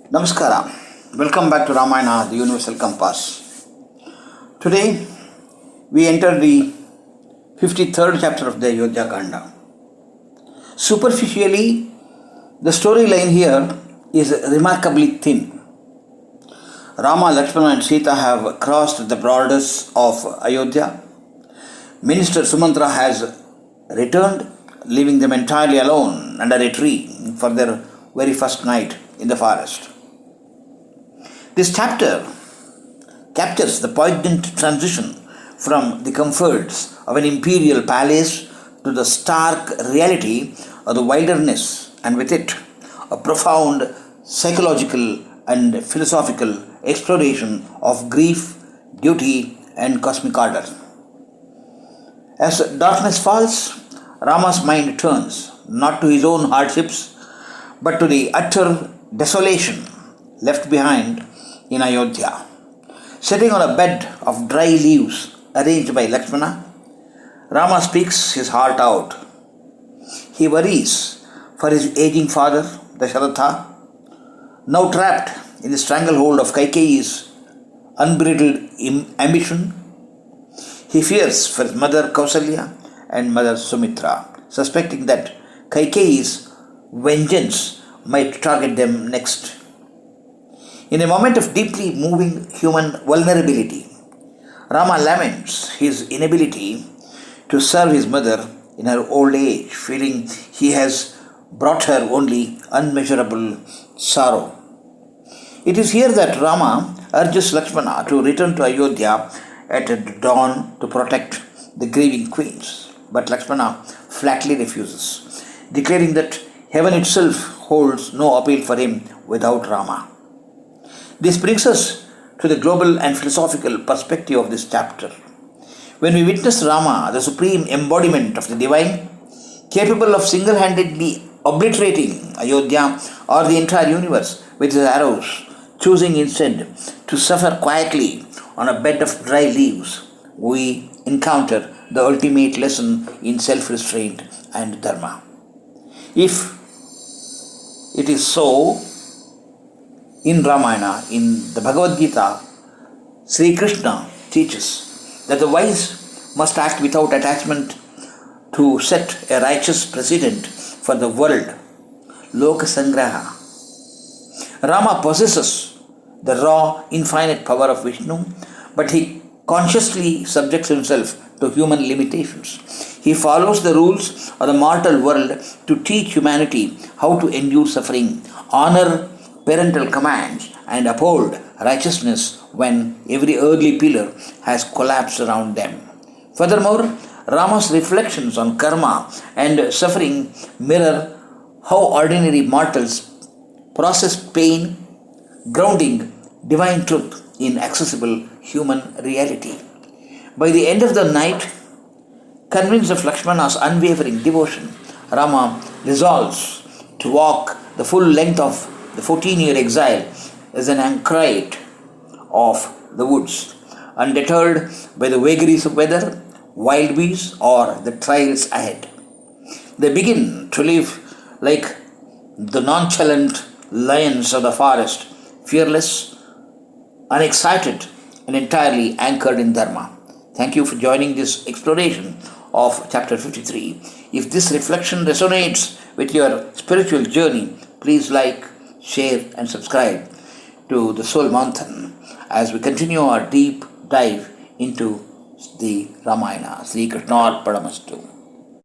Namaskara. Welcome back to Ramayana, the Universal Compass. Today we enter the 53rd chapter of the Ayodhya Kanda. Superficially, the storyline here is remarkably thin. Rama, Lakshmana and Sita have crossed the borders of Ayodhya. Minister Sumitra has returned, leaving them entirely alone under a tree for their very first night in the forest. This chapter captures the poignant transition from the comforts of an imperial palace to the stark reality of the wilderness, and with it, a profound psychological and philosophical exploration of grief, duty, and cosmic order. As darkness falls, Rama's mind turns not to his own hardships but to the utter desolation left behind in Ayodhya. Sitting on a bed of dry leaves arranged by Lakshmana, Rama speaks his heart out. He worries for his aging father, Dasharatha, now trapped in the stranglehold of Kaikeyi's unbridled ambition. He fears for his mother Kousalya and mother Sumitra, suspecting that Kaikeyi's vengeance might target them next. In a moment of deeply moving human vulnerability, Rama laments his inability to serve his mother in her old age, feeling he has brought her only unmeasurable sorrow. It is here that Rama urges Lakshmana to return to Ayodhya at dawn to protect the grieving queens. But Lakshmana flatly refuses, declaring that heaven itself holds no appeal for him without Rama. This brings us to the global and philosophical perspective of this chapter. When we witness Rama, the supreme embodiment of the divine, capable of single-handedly obliterating Ayodhya or the entire universe with his arrows, choosing instead to suffer quietly on a bed of dry leaves, we encounter the ultimate lesson in self-restraint and Dharma. If it is so, in Ramayana, in the Bhagavad Gita, Sri Krishna teaches that the wise must act without attachment to set a righteous precedent for the world. Lokasangraha. Rama possesses the raw, infinite power of Vishnu, but he consciously subjects himself to human limitations. He follows the rules of the mortal world to teach humanity how to endure suffering, honor parental commands, and uphold righteousness when every earthly pillar has collapsed around them. Furthermore, Rama's reflections on karma and suffering mirror how ordinary mortals process pain, grounding divine truth in accessible human reality. By the end of the night, convinced of Lakshmana's unwavering devotion, Rama resolves to walk the full length of the 14-year exile as an anchorite of the woods, undeterred by the vagaries of weather, wild beasts, or the trials ahead. They begin to live like the nonchalant lions of the forest, fearless, unexcited, and entirely anchored in Dharma. Thank you for joining this exploration of chapter 53. If this reflection resonates with your spiritual journey, please like, share, and subscribe to the Soul Manthan as we continue our deep dive into the Ramayana. Sri Krishna Arpanamastu.